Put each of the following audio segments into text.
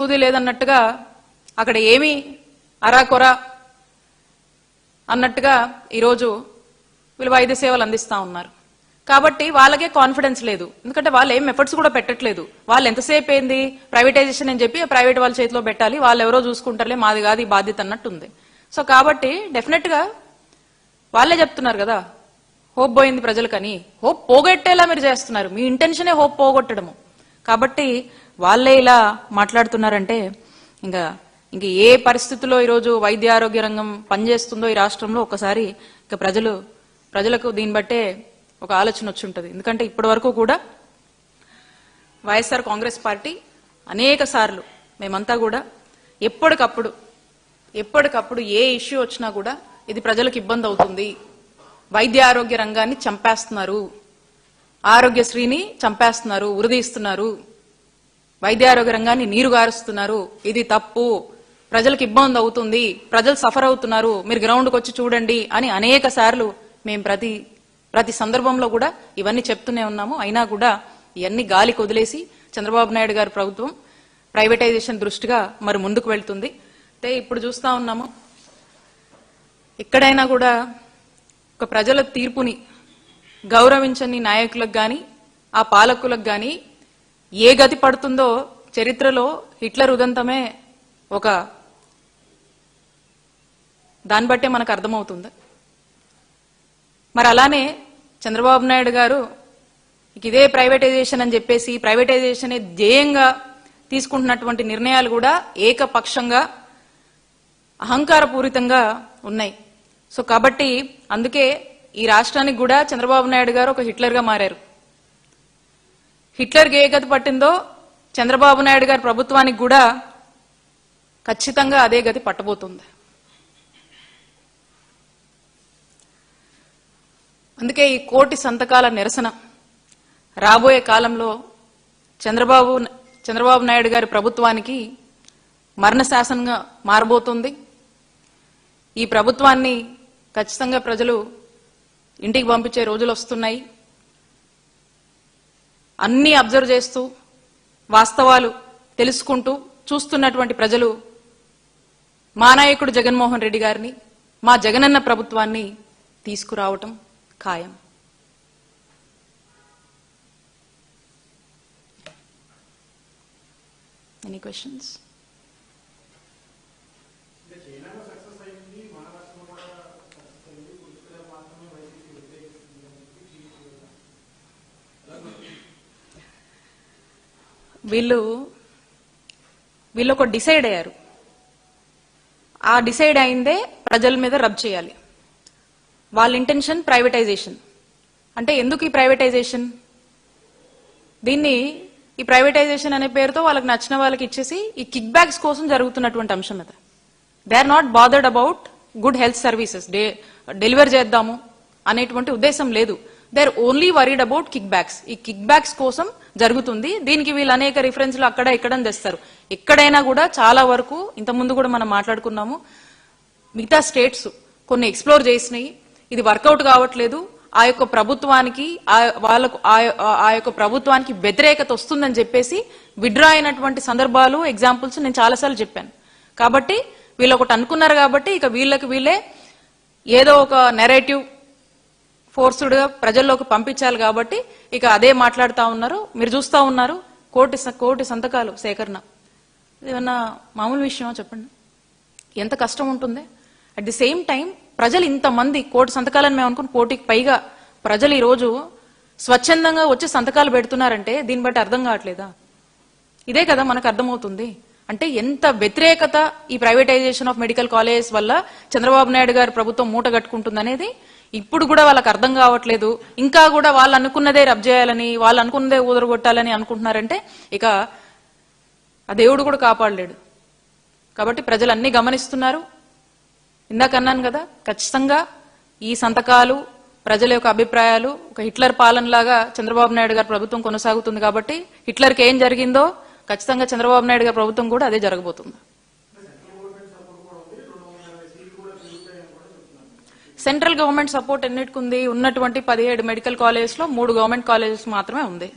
సూది లేదన్నట్టుగా అక్కడ ఏమీ అరాకొరా అన్నట్టుగా ఈరోజు వీళ్ళు వైద్య సేవలు అందిస్తా ఉన్నారు. కాబట్టి వాళ్ళకే కాన్ఫిడెన్స్ లేదు. ఎందుకంటే వాళ్ళు ఏం ఎఫర్ట్స్ కూడా పెట్టట్లేదు. వాళ్ళు ఎంతసేపు ఏంది ప్రైవేటైజేషన్ అని చెప్పి ప్రైవేట్ వాళ్ళ చేతిలో పెట్టాలి, వాళ్ళు ఎవరో చూసుకుంటారులే, మాది కాదు ఈ బాధ్యత అన్నట్టుంది. సో కాబట్టి డెఫినెట్ గా వాళ్ళే చెప్తున్నారు కదా, హోప్ పోయింది ప్రజలకని. హోప్ పోగొట్టేలా మీరు చేస్తున్నారు. మీ ఇంటెన్షనే హోప్ పోగొట్టడము. కాబట్టి వాళ్ళే ఇలా మాట్లాడుతున్నారంటే ఇంకా ఏ పరిస్థితుల్లో ఈరోజు వైద్య ఆరోగ్య రంగం పనిచేస్తుందో ఈ రాష్ట్రంలో ఒకసారి ఇంకా ప్రజలకు దీన్ని బట్టే ఒక ఆలోచన వచ్చి ఉంటుంది. ఎందుకంటే ఇప్పటి వరకు కూడా వైఎస్ఆర్ కాంగ్రెస్ పార్టీ అనేక సార్లు మేమంతా కూడా ఎప్పటికప్పుడు ఏ ఇష్యూ వచ్చినా కూడా ఇది ప్రజలకు ఇబ్బంది అవుతుంది, వైద్య ఆరోగ్య రంగాన్ని చంపేస్తున్నారు, ఆరోగ్యశ్రీని చంపేస్తున్నారు, ఉరిదీస్తున్నారు, వైద్య ఆరోగ్య రంగాన్ని నీరుగారుస్తున్నారు, ఇది తప్పు, ప్రజలకు ఇబ్బంది అవుతుంది, ప్రజలు సఫర్ అవుతున్నారు, మీరు గ్రౌండ్కి వచ్చి చూడండి అని అనేక సార్లు మేము ప్రతి సందర్భంలో కూడా ఇవన్నీ చెప్తూనే ఉన్నాము. అయినా కూడా ఇవన్నీ గాలికి వదిలేసి చంద్రబాబు నాయుడు గారి ప్రభుత్వం ప్రైవేటైజేషన్ దృష్టిగా మరి ముందుకు వెళ్తుంది. అయితే ఇప్పుడు చూస్తా ఉన్నాము, ఎక్కడైనా కూడా ఒక ప్రజల తీర్పుని గౌరవించని నాయకులకు గాని ఆ పాలకులకు గాని ఏ గతి పడుతుందో చరిత్రలో హిట్లర్ ఉదంతమే ఒక దాన్ని బట్టే మనకు అర్థమవుతుంది. మరి అలానే చంద్రబాబు నాయుడు గారు ఇదే ప్రైవేటైజేషన్ అని చెప్పేసి ప్రైవేటైజేషన్ ధ్యేయంగా తీసుకుంటున్నటువంటి నిర్ణయాలు కూడా ఏకపక్షంగా అహంకారపూరితంగా ఉన్నాయి. సో కాబట్టి అందుకే ఈ రాష్ట్రానికి కూడా చంద్రబాబు నాయుడు గారు ఒక హిట్లర్గా మారారు. హిట్లర్కి ఏ గతి పట్టిందో చంద్రబాబు నాయుడు గారి ప్రభుత్వానికి కూడా ఖచ్చితంగా అదే గతి పట్టబోతుంది. అందుకే ఈ కోటి సంతకాల నిరసన రాబోయే కాలంలో చంద్రబాబు నాయుడు గారి ప్రభుత్వానికి మరణ శాసనంగా మారబోతుంది. ఈ ప్రభుత్వాన్ని ఖచ్చితంగా ప్రజలు ఇంటికి పంపించే రోజులు వస్తున్నాయి. అన్నీ అబ్జర్వ్ చేస్తూ వాస్తవాలు తెలుసుకుంటూ చూస్తున్నటువంటి ప్రజలు మా నాయకుడు జగన్మోహన్ రెడ్డి గారిని, మా జగనన్న ప్రభుత్వాన్ని తీసుకురావటం ఖాయం. Any questions? వీళ్ళు ఒక డిసైడ్ అయ్యారు. ఆ డిసైడ్ అయిందే ప్రజల మీద రబ్ చేయాలి. వాళ్ళ ఇంటెన్షన్ ప్రైవేటైజేషన్. అంటే ఎందుకు ఈ ప్రైవేటైజేషన్? ఈ ప్రైవేటైజేషన్ అనే పేరుతో వాళ్ళకి నచ్చిన వాళ్ళకి ఇచ్చేసి ఈ కిక్ బ్యాక్స్ కోసం జరుగుతున్నటువంటి అంశం అది. They are not bothered about good health services deliver చేద్దాము అనేటువంటి ఉద్దేశం లేదు. They are only worried about kickbacks. ఈ కిక్ బ్యాక్స్ కోసం జరుగుతుంది. దీనికి వీళ్ళు అనేక రిఫరెన్స్లు అక్కడ ఇక్కడ తెస్తారు. ఎక్కడైనా కూడా చాలా వరకు ఇంతకుముందు కూడా మనం మాట్లాడుకున్నాము, మిగతా స్టేట్స్ కొన్ని ఎక్స్ప్లోర్ చేసినాయి, ఇది వర్కౌట్ కావట్లేదు, ఆ యొక్క ప్రభుత్వానికి వ్యతిరేకత వస్తుందని చెప్పేసి విడ్రా అయినటువంటి సందర్భాలు ఎగ్జాంపుల్స్ నేను చాలాసార్లు చెప్పాను. కాబట్టి వీళ్ళు ఒకటి అనుకున్నారు కాబట్టి ఇక వీళ్ళే ఏదో ఒక నెరేటివ్ ఫోర్స్డ్ గా ప్రజల్లోకి పంపించాలి కాబట్టి ఇక అదే మాట్లాడుతూ ఉన్నారు. మీరు చూస్తూ ఉన్నారు కోటి సంతకాలు సేకరణ. ఏమన్నా మామూలు విషయమా చెప్పండి? ఎంత కష్టం ఉంటుంది. అట్ ది సేమ్ టైం ప్రజలు ఇంతమంది కోటి సంతకాలని మేము అనుకుని కోటికి పైగా ప్రజలు ఈ రోజు స్వచ్ఛందంగా వచ్చి సంతకాలు పెడుతున్నారంటే దీన్ని బట్టి అర్థం కావట్లేదా? ఇదే కదా మనకు అర్థమవుతుంది. అంటే ఎంత వ్యతిరేకత ఈ ప్రైవేటైజేషన్ ఆఫ్ మెడికల్ కాలేజ్ వల్ల చంద్రబాబు నాయుడు గారి ప్రభుత్వం మూట కట్టుకుంటుంది అనేది ఇప్పుడు కూడా వాళ్ళకి అర్థం కావట్లేదు. ఇంకా కూడా వాళ్ళు అనుకున్నదే రబ్ చేయాలని, వాళ్ళు అనుకున్నదే ఊదరగొట్టాలని అనుకుంటున్నారంటే ఇక ఆ దేవుడు కూడా కాపాడలేడు. కాబట్టి ప్రజలు అన్ని గమనిస్తున్నారు. ఇందాక అన్నాను కదా, ఖచ్చితంగా ఈ సంతకాలు ప్రజల యొక్క అభిప్రాయాలు ఒక హిట్లర్ పాలనలాగా చంద్రబాబు నాయుడు గారి ప్రభుత్వం కొనసాగుతుంది. కాబట్టి హిట్లర్కి ఏం జరిగిందో ఖచ్చితంగా చంద్రబాబు నాయుడు గారి ప్రభుత్వం కూడా అదే జరగబోతుంది. సెంట్రల్ గవర్నమెంట్ సపోర్ట్ ఎన్నిటికి ఉంది? ఉన్నటువంటి 17 మెడికల్ కాలేజెస్ లో 3 గవర్నమెంట్ కాలేజెస్ మాత్రమే ఉంది.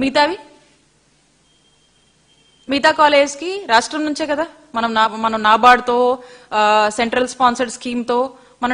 మిగతావి మిగతా కాలేజ్ కి రాష్ట్రం నుంచే కదా మనం నాబార్డ్ తో సెంట్రల్ స్పాన్సర్డ్ స్కీమ్ తో